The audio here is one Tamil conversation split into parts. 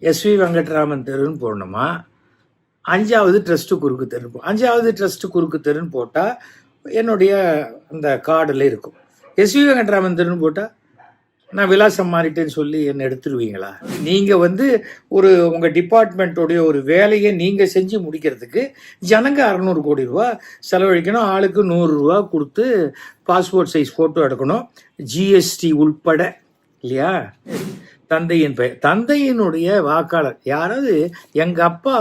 எஸ்வி வெங்கட்ராமன் தெருன்னு போடணுமா, 5வது ட்ரஸ்ட்டு குறுக்கு தெரு, 5வது ட்ரஸ்ட்டு குறுக்கு தெருன்னு போட்டால் என்னுடைய அந்த கார்டில் இருக்கும். எஸ்வி வெங்கட்ராமன் தெருன்னு போட்டால் நான் விலாசம் மாறிட்டேன்னு சொல்லி என்னை எடுத்துருவீங்களா? நீங்கள் ஒரு உங்கள் டிபார்ட்மெண்ட்டோடைய ஒரு வேலையை நீங்கள் செஞ்சு முடிக்கிறதுக்கு ஜனங்க 600 கோடி ரூபா செலவழிக்கணும். ஆளுக்கு 100 ரூபா கொடுத்து பாஸ்போர்ட் சைஸ் ஃபோட்டோ எடுக்கணும், ஜிஎஸ்டி உள்பட, இல்லையா? தந்தையின் பெயர், தந்தையினுடைய வாக்காளர் யாராவது, எங்கள் அப்பா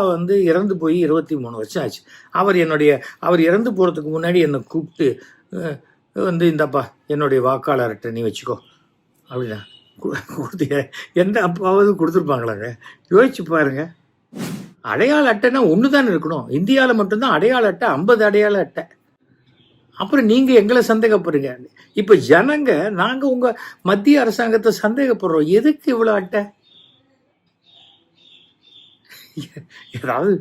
இறந்து போய் 23 வருஷம் ஆச்சு. அவர் இறந்து போகிறதுக்கு முன்னாடி என்னை கூப்பிட்டு இந்தப்பா என்னுடைய வாக்காளர் அட்டை நீ வச்சுக்கோ அப்படின்னா கொடுத்தீங்க. எந்த அப்பாவது கொடுத்துருப்பாங்களாங்க? யோசிச்சு பாருங்க. அடையாள அட்டைன்னா ஒன்று தானே இருக்கணும். இந்தியாவில் மட்டும்தான் அடையாள அட்டை, 50 அடையாள அட்டை. அப்புறம் நீங்கள் எங்களை சந்தேகப்படுறீங்க. இப்போ ஜனங்க நாங்கள் உங்கள் மத்திய அரசாங்கத்தை சந்தேகப்படுறோம். எதுக்கு இவ்வளோ அட்டை? ஏதாவது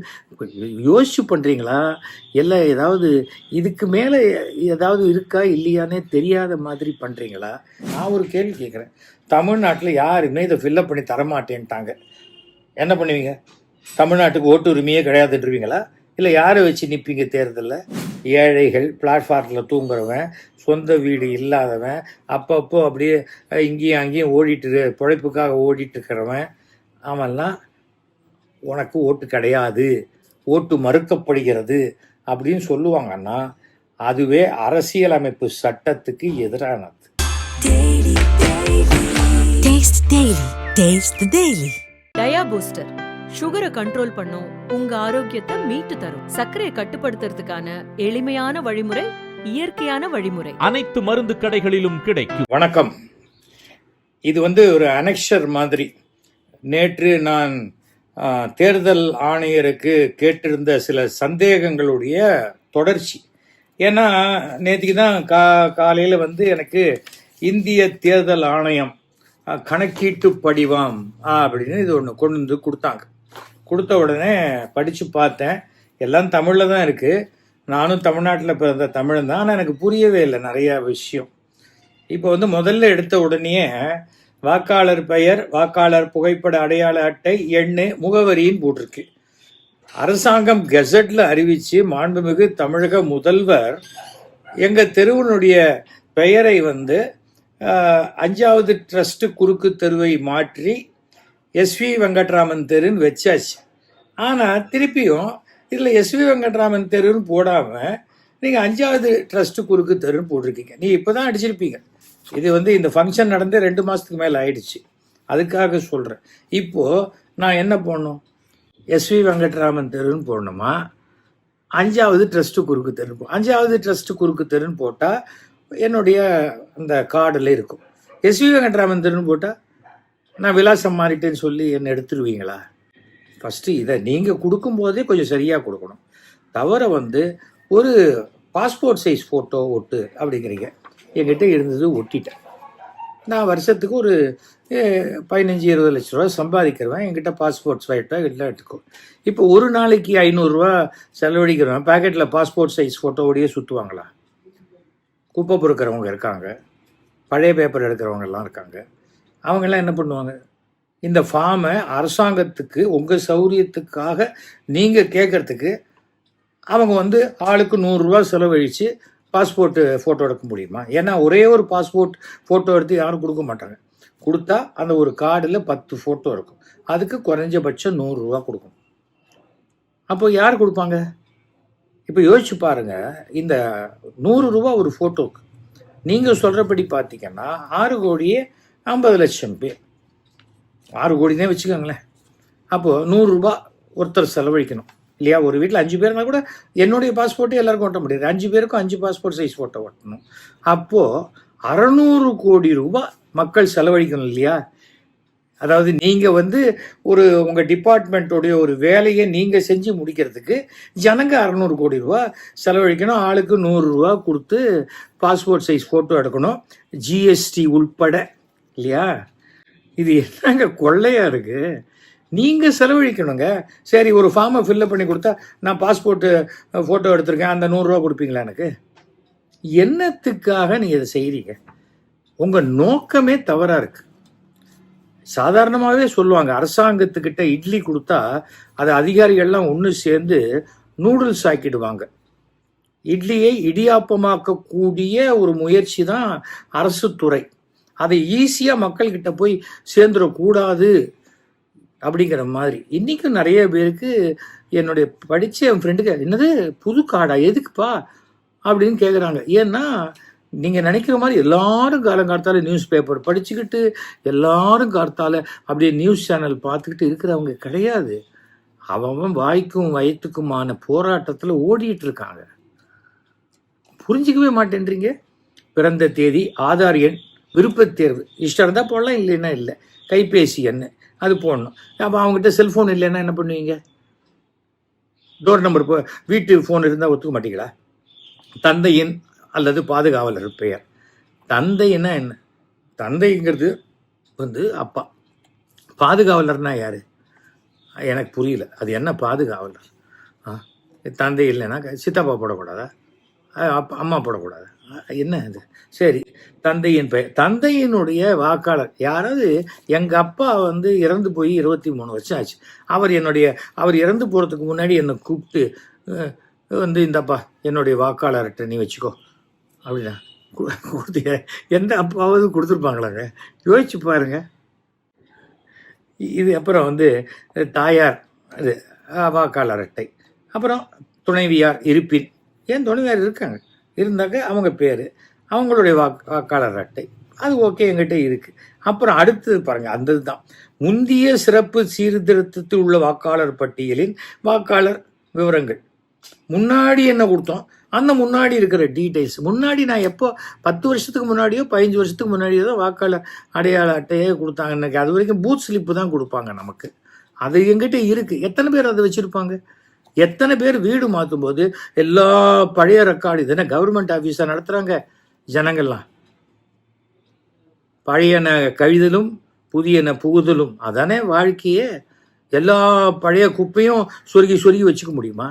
யோசிச்சு பண்ணுறீங்களா? இல்லை ஏதாவது இதுக்கு மேலே ஏதாவது இருக்கா இல்லையானே தெரியாத மாதிரி பண்ணுறீங்களா? நான் ஒரு கேள்வி கேட்குறேன். தமிழ்நாட்டில் யாருமே இதை ஃபில்லப் பண்ணி தரமாட்டேன்ட்டாங்க. என்ன பண்ணுவீங்க? தமிழ்நாட்டுக்கு ஓட்டு உரிமையே கிடையாதுன்றீங்களா? இல்லை யாரை வச்சு நிற்பீங்க தேர்தலில்? ஏழைகள், பிளாட்ஃபார்மில் தூங்குறவன், சொந்த வீடு இல்லாதவன், அப்பப்போ அப்படியே இங்கேயும் அங்கேயும் பிழைப்புக்காக ஓடிட்டு இருக்கிறவன், அவன்லாம் உனக்கு ஓட்டு கிடையாது, ஓட்டு மறுக்கப்படுகிறது அப்படின்னு சொல்லுவாங்கன்னா அதுவே அரசியலமைப்பு சட்டத்துக்கு எதிரானது. டயா பூஸ்டர் சுகரை கண்ட்ரோல் பண்ணும், உங்க ஆரோக்கியத்தை மீட்டு தரும். சர்க்கரையை கட்டுப்படுத்துறதுக்கான எளிமையான வழிமுறை, இயற்கையான வழிமுறை. அனைத்து மருந்து கடைகளிலும் கிடைக்கும். வணக்கம். இது ஒரு அனெக்ஷர் மாதிரி. நேற்று நான் தேர்தல் ஆணையருக்கு கேட்டிருந்த சில சந்தேகங்களுடைய தொடர்ச்சி. ஏன்னா நேற்றுக்கு தான் காலையில் எனக்கு இந்திய தேர்தல் ஆணையம் கணக்கீட்டு படிவம் அப்படின்னு இது ஒன்று கொண்டு கொடுத்தாங்க. கொடுத்த உடனே படித்து பார்த்தேன். எல்லாம் தமிழில் தான் இருக்குது. நானும் தமிழ்நாட்டில் பிறந்த தமிழன் தான். ஆனால் எனக்கு புரியவே இல்லை நிறையா விஷயம். இப்போ முதல்ல எடுத்த உடனே வாக்காளர் பெயர், வாக்காளர் புகைப்பட அடையாள அட்டை, எண்ணு, முகவரின்னு போட்டிருக்கு. அரசாங்கம் கெசட்ல அறிவிச்சு மாண்புமிகு தமிழக முதல்வர் எங்கள் தெருவினுடைய பெயரை 5வது ட்ரஸ்ட் குறுக்கு தெருவை மாற்றி எஸ்வி வெங்கட்ராமன் தெருன்னு வச்சாச்சு. ஆனால் திருப்பியும் இதில் எஸ்வி வெங்கட்ராமன் தெருன்னு போடாமல் நீங்கள் 5வது ட்ரஸ்ட் குறுக்கு தெருன்னு போட்டிருக்கீங்க. நீ இப்போ தான் அடிச்சிருப்பீங்க. இது இந்த ஃபங்க்ஷன் நடந்து 2 மாதத்துக்கு மேலே ஆயிடுச்சு. அதுக்காக சொல்கிறேன். இப்போது நான் என்ன போடணும்? எஸ்வி வெங்கட்ராமன் தெருன்னு போடணுமா, 5வது ட்ரஸ்ட்டு குறுக்கு தெரு, 5வது ட்ரஸ்ட்டு குறுக்கு தெருன்னு போட்டால் என்னுடைய அந்த கார்டில் இருக்கும். எஸ்வி வெங்கட்ராமன் தெருன்னு போட்டால் நான் விலாசம் மாறிட்டேன்னு சொல்லி என்னை எடுத்துருவீங்களா? ஃபஸ்ட்டு இதை நீங்கள் கொடுக்கும்போதே கொஞ்சம் சரியாக கொடுக்கணும். தவிர ஒரு பாஸ்போர்ட் சைஸ் ஃபோட்டோ ஒட்டு அப்படிங்கிறீங்க. என்கிட்ட இருந்தது ஒட்டிட்டேன். நான் வருஷத்துக்கு ஒரு 15-20 லட்ச ரூபா சம்பாதிக்கிறவன். என்கிட்ட பாஸ்போர்ட் ஃபோட்டோ எல்லாம் எடுத்துக்கோ. இப்போ ஒரு நாளைக்கு 500 ரூபா செலவழிக்கிறவன் பேக்கெட்டில் பாஸ்போர்ட் சைஸ் ஃபோட்டோவோடையே சுற்றுவாங்களா? குப்பை பொறுக்கிறவங்க இருக்காங்க, பழைய பேப்பர் எடுக்கிறவங்கெல்லாம் இருக்காங்க. அவங்கெல்லாம் என்ன பண்ணுவாங்க? இந்த ஃபார்மை அரசாங்கத்துக்கு உங்கள் சௌரியத்துக்காக நீங்கள் கேட்குறதுக்கு அவங்க ஆளுக்கு 100 ரூபா செலவழித்து பாஸ்போர்ட்டு ஃபோட்டோ எடுக்க முடியுமா? ஏன்னா ஒரே ஒரு பாஸ்போர்ட் ஃபோட்டோ எடுத்து யாரும் கொடுக்க மாட்டாங்க. கொடுத்தா அந்த ஒரு கார்டில் 10 ஃபோட்டோ இருக்கும். அதுக்கு குறைஞ்சபட்சம் 100 ரூபா கொடுக்கும். அப்போ யார் கொடுப்பாங்க? இப்போ யோசிச்சு பாருங்கள். இந்த 100 ரூபா ஒரு ஃபோட்டோக்கு நீங்கள் சொல்கிறபடி பார்த்தீங்கன்னா 6,50,00,000 பேர், 6 கோடினே வச்சுக்கோங்களேன். அப்போது 100 ரூபா ஒருத்தர் செலவழிக்கணும் இல்லையா? ஒரு வீட்டில் 5 பேருனா கூட என்னுடைய பாஸ்போர்ட்டே எல்லாருக்கும் ஒட்ட முடியாது. 5 பேருக்கும் 5 பாஸ்போர்ட் சைஸ் ஃபோட்டோ ஒட்டணும். அப்போது 600 கோடி ரூபாய் மக்கள் செலவழிக்கணும் இல்லையா? அதாவது நீங்கள் ஒரு உங்கள் டிபார்ட்மெண்ட்டோடைய ஒரு வேலையை நீங்கள் செஞ்சு முடிக்கிறதுக்கு ஜனங்க 600 கோடி ரூபா செலவழிக்கணும். ஆளுக்கு 100 ரூபா கொடுத்து பாஸ்போர்ட் சைஸ் ஃபோட்டோ எடுக்கணும், ஜிஎஸ்டி உள்பட, இல்லையா? இது என்னங்க கொள்ளையாக இருக்குது? நீங்கள் செலவழிக்கணுங்க. சரி, ஒரு ஃபார்மை ஃபில்லப் பண்ணி கொடுத்தா நான் பாஸ்போர்ட்டு ஃபோட்டோ எடுத்திருக்கேன், அந்த 100 ரூபா கொடுப்பீங்களா எனக்கு? என்னத்துக்காக நீங்கள் இதை செய்கிறீங்க? உங்கள் நோக்கமே தவறாக இருக்குது. சாதாரணமாகவே சொல்லுவாங்க, அரசாங்கத்துக்கிட்ட இட்லி கொடுத்தா அதை அதிகாரிகள்லாம் ஒன்று சேர்ந்து நூடுல்ஸ் ஆக்கிடுவாங்க. இட்லியை இடியாப்பமாக்கக்கூடிய ஒரு முயற்சி தான் அரசு துறை. அதை ஈஸியாக மக்கள்கிட்ட போய் சேர்ந்துடக்கூடாது அப்படிங்கிற மாதிரி. இன்றைக்கும் நிறைய பேருக்கு என்னுடைய படித்த என் ஃப்ரெண்டுக்கு, என்னது புது கார்டா, எதுக்குப்பா அப்படின்னு கேட்குறாங்க. ஏன்னா நீங்கள் நினைக்கிற மாதிரி எல்லாரும் காலங்காலத்தால் நியூஸ் பேப்பர் படிச்சுக்கிட்டு எல்லாரும் காலத்தால் அப்படியே நியூஸ் சேனல் பார்த்துக்கிட்டு இருக்கிறவங்க கிடையாது. அவன் வாய்க்கும் வயிற்றுக்குமான போராட்டத்தில் ஓடிட்டு இருக்காங்க. புரிஞ்சிக்கவே மாட்டேன்றீங்க. பிறந்த தேதி, ஆதார் எண், விருப்பத் தேர்வு, இஷ்டம் இருந்தால் போடலாம், இல்லைன்னா இல்லை. கைபேசி எண் அது போடணும். அப்போ அவங்ககிட்ட செல்ஃபோன் இல்லைன்னா என்ன பண்ணுவீங்க? டோர் நம்பர், வீட்டு ஃபோன் இருந்தால் ஒத்துக்க மாட்டீங்களா? தந்தையின் அல்லது பாதுகாவலர் பெயர். தந்தைன்னா என்ன? தந்தைங்கிறது அப்பா. பாதுகாவலர்னா யார்? எனக்கு புரியல. அது என்ன பாதுகாவலர்? தந்தை இல்லைன்னா சித்தப்பா போடக்கூடாதா? அம்மா போடக்கூடாது? என்ன அது? சரி, தந்தையின் பெயர். தந்தையினுடைய வாக்காளர் யாராவது. எங்கள் அப்பா இறந்து போய் 23 வருஷம் ஆச்சு. அவர் இறந்து போகிறதுக்கு முன்னாடி என்னை கூப்பிட்டு இந்தப்பா என்னுடைய வாக்காளர்கிட்ட நீ வச்சுக்கோ அப்படின்னா கொடுத்தீங்க. எந்த அப்பாவது கொடுத்துருப்பாங்களாங்க? யோசிச்சு பாருங்க. இது அப்புறம் தாயார் இது வாக்காளர் அட்டை. அப்புறம் துணைவியார் இருப்பின். ஏன் துணைவியார் இருக்காங்க, இருந்தாக்க அவங்க பேர், அவங்களுடைய வாக்காளர் அட்டை, அது ஓகே என்கிட்ட இருக்குது. அப்புறம் அடுத்தது பாருங்கள், அந்த இதுதான் முந்தைய சிறப்பு சீர்திருத்தத்தில் உள்ள வாக்காளர் பட்டியலின் வாக்காளர் விவரங்கள். முன்னாடி என்ன கொடுத்தோம், அந்த முன்னாடி இருக்கிற டீட்டெயில்ஸ். முன்னாடி நான் எப்போ 10 வருஷத்துக்கு முன்னாடியோ 15 வருஷத்துக்கு முன்னாடியோ தான் வாக்காளர் அடையாள அட்டையே கொடுத்தாங்க. எனக்கு அது வரைக்கும் பூத் ஸ்லிப்பு தான் கொடுப்பாங்க நமக்கு. அது எங்கிட்ட இருக்குது. எத்தனை பேர் அதை வச்சுருப்பாங்க? எத்தனை பேர் வீடு மாற்றும் போது எல்லா பழைய ரெக்கார்டு, இதுனா கவர்மெண்ட் ஆஃபீஸாக நடத்துகிறாங்க ஜனங்கள்லாம். பழையன கழிதலும் புதியன புகுதலும், அதானே வாழ்க்கையே. எல்லா பழைய குப்பையும் சொருகி வச்சுக்க முடியுமா?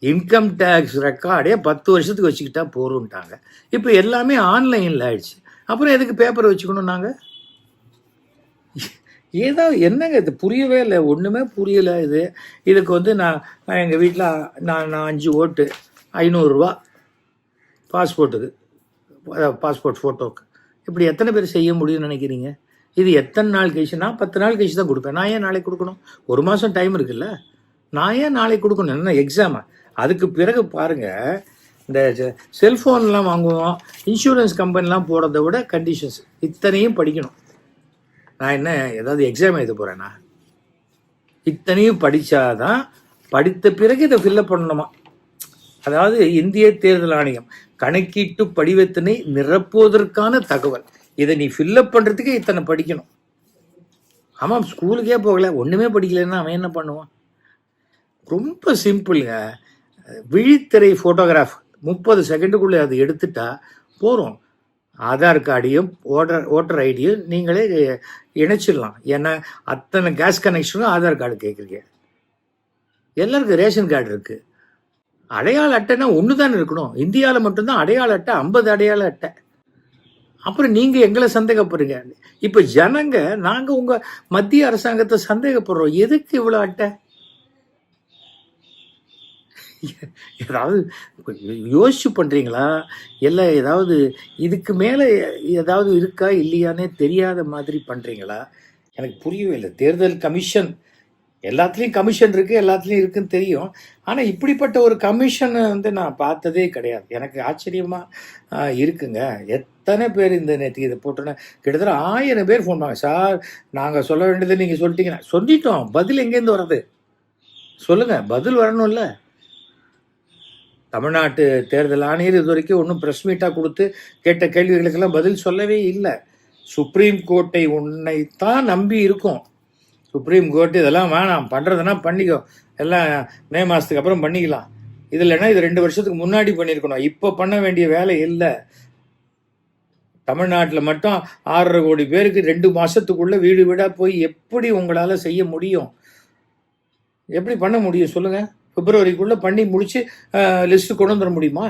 இன்கம் டேக்ஸ் ரெக்கார்டே 10 வருஷத்துக்கு வச்சுக்கிட்டா போகிறோன்ட்டாங்க. இப்போ எல்லாமே ஆன்லைனில் ஆயிடுச்சு. அப்புறம் எதுக்கு பேப்பரை வச்சுக்கணும் நாங்கள்? ஏதோ என்னங்க இது புரியவே இல்லை, ஒன்றுமே புரியலை. இதுக்கு நான் எங்கள் வீட்டில் நான் 5 ஓட்டு 500 ரூபா பாஸ்போர்ட்டுக்கு, பாஸ்போர்ட் ஃபோட்டோக்கு. இப்படி எத்தனை பேர் செய்ய முடியும்னு நினைக்கிறீங்க? இது எத்தனை நாள் கழிச்சு? நான் 10 நாள் கழிச்சு தான் கொடுப்பேன். நான் ஏன் நாளைக்கு கொடுக்கணும்? 1 மாதம் டைம் இருக்குல்ல, நான் ஏன் நாளைக்கு கொடுக்கணும்? என்ன எக்ஸாமா? அதுக்கு பிறகு பாருங்கள், இந்த செல்ஃபோன்லாம் வாங்குவோம், இன்சூரன்ஸ் கம்பெனிலாம் போடுறத விட கண்டிஷன்ஸ் இத்தனையும் படிக்கணும். நான் என்ன ஏதாவது எக்ஸாம் எழுத போகிறேன்னா? இத்தனையும் படித்தாதான், படித்த பிறகு இதை ஃபில்லப் பண்ணணுமா? அதாவது இந்திய தேர்தல் ஆணையம் கணக்கீட்டு படிவத்தினை நிரப்புவதற்கான தகவல், இதை நீ ஃபில்லப் பண்ணுறதுக்கு இத்தனை படிக்கணும். ஆமாம், ஸ்கூலுக்கே போகல, ஒன்றுமே படிக்கலைன்னா அவன் என்ன பண்ணுவான்? ரொம்ப சிம்பிளுங்க. விழித்திரை ஃபோட்டோகிராஃப் 30 செகண்டுக்குள்ளே அது எடுத்துட்டா போகிறோம். ஆதார் கார்டையும் ஓட்டர் ஐடியும் நீங்களே இணைச்சிடலாம். ஏன்னா அத்தனை கேஸ் கனெக்ஷனும் ஆதார் கார்டு கேட்குறீங்க. எல்லாருக்கும் ரேஷன் கார்டு இருக்குது. அடையாள அட்டைன்னா ஒன்று தானே இருக்கணும். இந்தியாவில் மட்டும்தான் அடையாள அட்டை, 50 அடையாள அட்டை. அப்புறம் நீங்கள் எங்களை சந்தேகப்படுறீங்க. இப்போ ஜனங்க நாங்கள் உங்கள் மத்திய அரசாங்கத்தை சந்தேகப்படுறோம். எதுக்கு இவ்வளோ அட்டை? ஏதாவது யோசிச்சு பண்ணுறீங்களா? எல்லாம் ஏதாவது இதுக்கு மேலே ஏதாவது இருக்கா இல்லையானே தெரியாத மாதிரி பண்ணுறீங்களா? எனக்கு புரியவே இல்லை. தேர்தல் கமிஷன் எல்லாத்துலேயும் கமிஷன் இருக்குது, எல்லாத்துலேயும் இருக்குன்னு தெரியும். ஆனால் இப்படிப்பட்ட ஒரு கமிஷனை நான் பார்த்ததே கிடையாது. எனக்கு ஆச்சரியமாக இருக்குங்க. எத்தனை பேர் இந்த நேற்று இதை போட்டோன்னா கிட்டத்தட்ட 1000 பேர் ஃபோன் பண்ணாங்க. சார், நாங்கள் சொல்ல வேண்டியது நீங்கள் சொல்லிட்டீங்கன்னா. சொல்லிட்டோம், பதில் எங்கேருந்து வர்றது? சொல்லுங்கள், பதில் வரணும்ல. தமிழ்நாட்டு தேர்தல் ஆணையர் இது வரைக்கும் ஒன்றும் ப்ரெஸ் மீட்டாக கொடுத்து கேட்ட கேள்விகளுக்கெல்லாம் பதில் சொல்லவே இல்லை. சுப்ரீம் கோர்ட்டை உன்னைத்தான் நம்பி இருக்கும். சுப்ரீம் கோர்ட்டு இதெல்லாம் வேணாம், பண்ணுறதுனா பண்ணிக்கோ, எல்லாம் மே மாதத்துக்கு அப்புறம் பண்ணிக்கலாம். இது இல்லைன்னா இது 2 வருஷத்துக்கு முன்னாடி பண்ணியிருக்கணும். இப்போ பண்ண வேண்டிய வேலை இல்லை. தமிழ்நாட்டில் மட்டும் 6.5 கோடி பேருக்கு 2 மாதத்துக்குள்ளே வீடு வீடாக போய் எப்படி உங்களால் செய்ய முடியும்? எப்படி பண்ண முடியும் சொல்லுங்கள்? பிப்ரவரிக்குள்ளே பண்ணி முடித்து லிஸ்ட்டு கொண்டு வந்துட முடியுமா?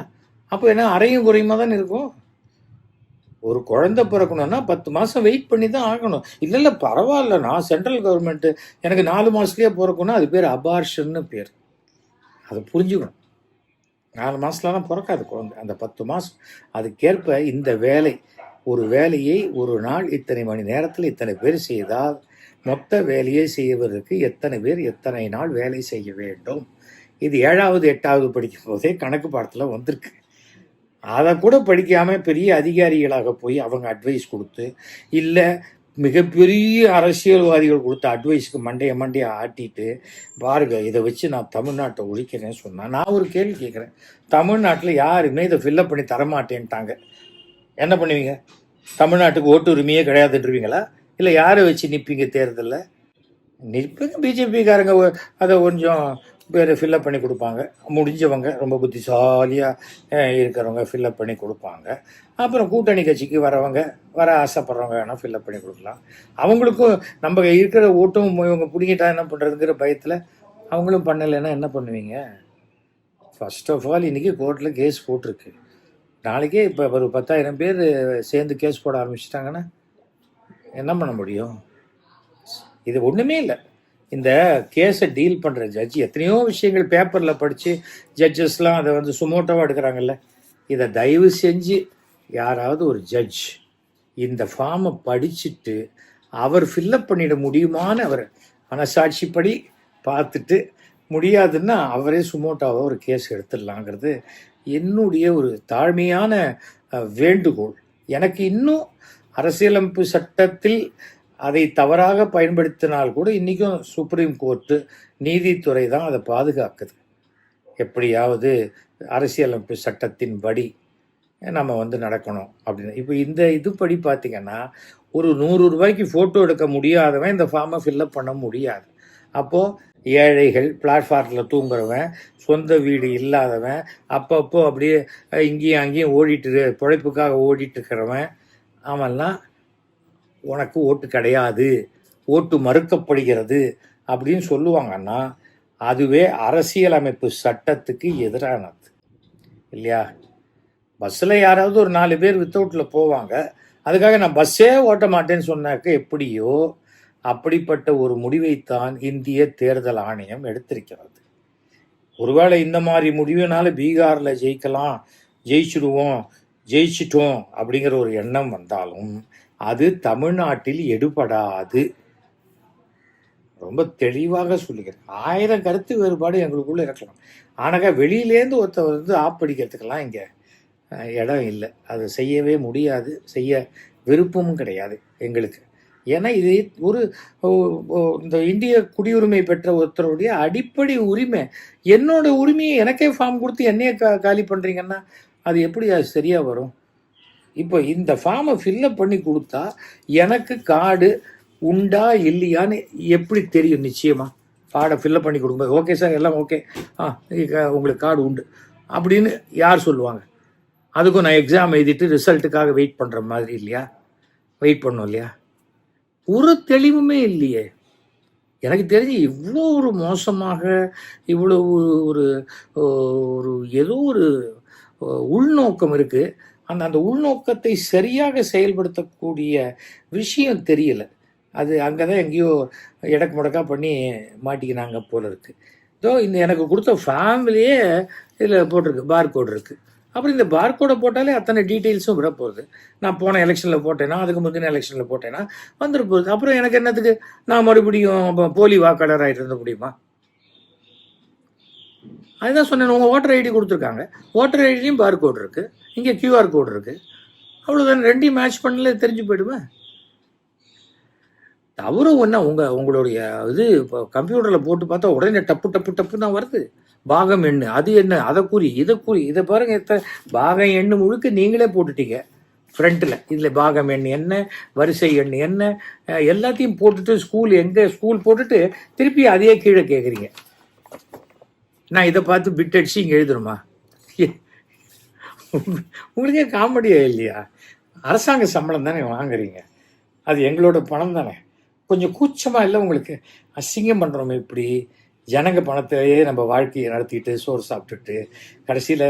அப்போ என்ன அரையும் குறையுமா தானே இருக்கும்? ஒரு குழந்தை பிறக்கணும்னா 10 மாதம் வெயிட் பண்ணி தான் ஆகணும். இல்லை பரவாயில்ல, நான் சென்ட்ரல் கவர்மெண்ட்டு எனக்கு 4 மாதத்துலேயே பிறக்கணும்னா அது பேர் அபார்ஷன்னு பேர். அதை புரிஞ்சுக்கணும். 4 மாதத்துலலாம் பிறக்காது குழந்தை. அந்த 10 மாதம் அதுக்கேற்ப இந்த வேலை, ஒரு வேலையை ஒரு நாள் இத்தனை மணி நேரத்தில் இத்தனை பேர் செய்தால் மொத்த வேலையை செய்வதற்கு எத்தனை பேர் எத்தனை நாள் வேலை செய்ய வேண்டும். இது 7வது 8வது படிக்கும் போதே கணக்கு பாடத்தில் வந்திருக்கு. அதை கூட படிக்காமல் பெரிய அதிகாரிகளாக போய் அவங்க அட்வைஸ் கொடுத்து, இல்லை மிகப்பெரிய அரசியல்வாதிகள் கொடுத்த அட்வைஸுக்கு மண்டையை ஆட்டிட்டு, பாருங்க இதை வச்சு நான் தமிழ்நாட்டை ஒழிக்கிறேன்னு சொன்னேன். நான் ஒரு கேள்வி கேட்குறேன், தமிழ்நாட்டில் யாருமே இதை ஃபில்லப் பண்ணி தரமாட்டேன்ட்டாங்க, என்ன பண்ணுவீங்க? தமிழ்நாட்டுக்கு ஓட்டு உரிமையே கிடையாதுன்றீங்களா? இல்லை யாரை வச்சு நிற்பீங்க தேர்தலில்? நிற்பீங்க, பிஜேபிக்காரங்க அதை கொஞ்சம் பேர் ஃபில்லப் பண்ணி கொடுப்பாங்க, முடிஞ்சவங்க ரொம்ப புத்திசாலியாக இருக்கிறவங்க ஃபில்லப் பண்ணி கொடுப்பாங்க. அப்புறம் கூட்டணி கட்சிக்கு வர ஆசைப்படுறவங்க வேணால் ஃபில்லப் பண்ணி கொடுக்கலாம். அவங்களுக்கும் நம்ம இருக்கிற ஓட்டும் இவங்க பிடிங்கிட்டா என்ன பண்ணுறதுங்கிற பயத்தில் அவங்களும் பண்ணலைன்னா என்ன பண்ணுவீங்க? ஃபர்ஸ்ட் ஆஃப் ஆல் இன்றைக்கி கோர்ட்டில் கேஸ் போட்டிருக்கு. நாளைக்கே இப்போ ஒரு 10,000 பேர் சேர்ந்து கேஸ் போட ஆரம்பிச்சிட்டாங்கன்னா என்ன பண்ண முடியும்? இது ஒன்றுமே இல்லை. இந்த கேஸை டீல் பண்ணுற ஜட்ஜி எத்தனையோ விஷயங்கள் பேப்பரில் படித்து ஜட்ஜஸ்லாம் அதை வந்து சுமோட்டோவாக எடுக்கிறாங்கல்ல. இதை தயவு செஞ்சு யாராவது ஒரு ஜட்ஜ் இந்த ஃபார்மை படிச்சுட்டு அவர் ஃபில்லப் பண்ணிட முடியுமான்னு அவர் மனசாட்சிப்படி பார்த்துட்டு, முடியாதுன்னா அவரே சுமோட்டோவாக ஒரு கேஸ் எடுத்துடலாங்கிறது என்னுடைய ஒரு தாழ்மையான வேண்டுகோள். எனக்கு இன்னும் அரசியலமைப்பு சட்டத்தில் அதை தவறாக பயன்படுத்தினால் கூட இன்றைக்கும் சுப்ரீம் கோர்ட்டு நீதித்துறை தான் அதை பாதுகாக்குது. எப்படியாவது அரசியலமைப்பு சட்டத்தின் படி நம்ம வந்து நடக்கணும் அப்படின்னு. இப்போ இந்த இதுபடி பார்த்திங்கன்னா ஒரு 100 ரூபாய்க்கு ஃபோட்டோ எடுக்க முடியாதவன் இந்த ஃபார்மை ஃபில்லப் பண்ண முடியாது. அப்போது ஏழைகள், பிளாட்ஃபார்மில் தூங்குறவன், சொந்த வீடு இல்லாதவன், அப்பப்போ அப்படியே இங்கேயும் அங்கேயும் பிழைப்புக்காக ஓடிட்டு இருக்கிறவன், அவன்லாம் உனக்கு ஓட்டு கிடையாது, ஓட்டு மறுக்கப்படுகிறது அப்படின்னு சொல்லுவாங்கன்னா அதுவே அரசியலமைப்பு சட்டத்துக்கு எதிரானது இல்லையா? பஸ்ஸில் யாராவது ஒரு 4 பேர் வித்தவுட்டில் போவாங்க, அதுக்காக நான் பஸ்ஸே ஓட்ட மாட்டேன்னு சொன்னாக்க எப்படியோ அப்படிப்பட்ட ஒரு முடிவைத்தான் இந்திய தேர்தல் ஆணையம் எடுத்திருக்கிறது. ஒருவேளை இந்த மாதிரி முடிவுனால பீகாரில் ஜெயிச்சிட்டோம் அப்படிங்கிற ஒரு எண்ணம் வந்தாலும் அது தமிழ்நாட்டில் எடுபடாது. ரொம்ப தெளிவாக சொல்லிக்கிறேன். 1000 கருத்து வேறுபாடு எங்களுக்குள்ள இருக்கலாம், ஆனாக்கா வெளியிலேருந்து ஒருத்தர் வந்து ஆப்படிக்கிறதுக்கெல்லாம் இங்கே இடம் இல்லை. அது செய்யவே முடியாது, செய்ய விருப்பமும் கிடையாது எங்களுக்கு. ஏன்னா இது இந்த இந்திய குடியுரிமை பெற்ற ஒருத்தருடைய அடிப்படை உரிமை. என்னோட உரிமையை எனக்கே ஃபார்ம் கொடுத்து என்னையே காலி பண்ணுறீங்கன்னா அது எப்படி அது சரியாக வரும்? இப்போ இந்த ஃபார்மை ஃபில்லப் பண்ணி கொடுத்தா எனக்கு கார்டு உண்டா இல்லையான்னு எப்படி தெரியும்? நிச்சயமாக கார்டை ஃபில்லப் பண்ணி கொடுக்கும்போது ஓகே சார் எல்லாம் ஓகே, உங்களுக்கு கார்டு உண்டு அப்படின்னு யார் சொல்லுவாங்க? அதுக்கும் நான் எக்ஸாம் எழுதிட்டு ரிசல்ட்டுக்காக வெயிட் பண்ணுற மாதிரி இல்லையா? வெயிட் பண்ணோம் இல்லையா? ஒரு தெளிவுமே இல்லையே. எனக்கு தெரிஞ்சு இவ்வளோ ஒரு மோசமாக, இவ்வளோ ஒரு ஏதோ ஒரு உள்நோக்கம் இருக்குது. அந்த உள்நோக்கத்தை சரியாக செயல்படுத்தக்கூடிய விஷயம் தெரியல. அது அங்கே தான் எங்கேயோ எடக்கு முடக்கா பண்ணி மாட்டிக்கினாங்க போல இருக்குது. இந்த எனக்கு கொடுத்த ஃபேமிலியே இதில் போட்டிருக்கு, பார்கோடு இருக்குது. அப்புறம் இந்த பார்கோடை போட்டாலே அத்தனை டீட்டெயில்ஸும் விட போகுது. நான் போன எலெக்ஷனில் போட்டேன்னா, அதுக்கு முந்தின எலெக்ஷனில் போட்டேன்னா வந்துட போகுது. அப்புறம் எனக்கு என்னத்துக்கு நான் மறுபடியும் போலி வாக்காளராக இருந்த முடியுமா? அதுதான் சொன்னேன், உங்கள் ஓட்டர் ஐடி கொடுத்துருக்காங்க, ஓட்டர் ஐடிலையும் பார்கோடு இருக்குது, இங்கே QR கோடு இருக்குது, அவ்வளோதான். ரெண்டையும் மேட்ச் பண்ணல தெரிஞ்சு போயிடுவேன். தவறு ஒன்றா உங்களுடைய இது இப்போ கம்ப்யூட்டரில் போட்டு பார்த்தா உடனே டப்பு தான் வருது. பாகம் எண்ணு, அது என்ன, அதை குறி, இதை பாருங்க, பாகம் எண்ணு முழுக்க நீங்களே போட்டுட்டீங்க ஃப்ரண்ட்டில். இதில் பாகம் எண் என்ன, வரிசை எண் என்ன, எல்லாத்தையும் போட்டுட்டு ஸ்கூல் போட்டுட்டு திருப்பி அதையே கீழே கேட்குறீங்க. நான் இதை பார்த்து பிட் அடிச்சு இங்கே எழுதணுமா? உங்களுக்கே காமெடியா இல்லையா? அரசாங்க சம்பளம் தானே வாங்குறீங்க, அது எங்களோட பணம் தானே. கொஞ்சம் கூச்சமாக இல்லை உங்களுக்கு? அசிங்கம் பண்ணுறோமே இப்படி ஜனங்க பணத்தையே நம்ம வாழ்க்கையை நடத்திட்டு சோறு சாப்பிட்டுட்டு கடைசியில்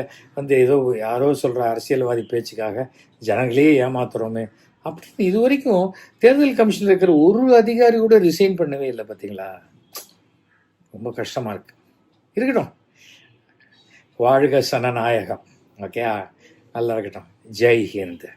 ஏதோ யாரோ சொல்கிற அரசியல்வாதி பேச்சுக்காக ஜனங்களே ஏமாத்துறோமே அப்படின்னு இது வரைக்கும் தேர்தல் கமிஷனில் இருக்கிற ஒரு அதிகாரி கூட ரிசைன் பண்ணவே இல்லை. பார்த்தீங்களா? ரொம்ப கஷ்டமாக இருக்கு. இருக்கட்டும், வாழ்க சனநாயகம். ஓகே, நல்லா இருக்கட்டும். ஜெய் ஹிந்த்.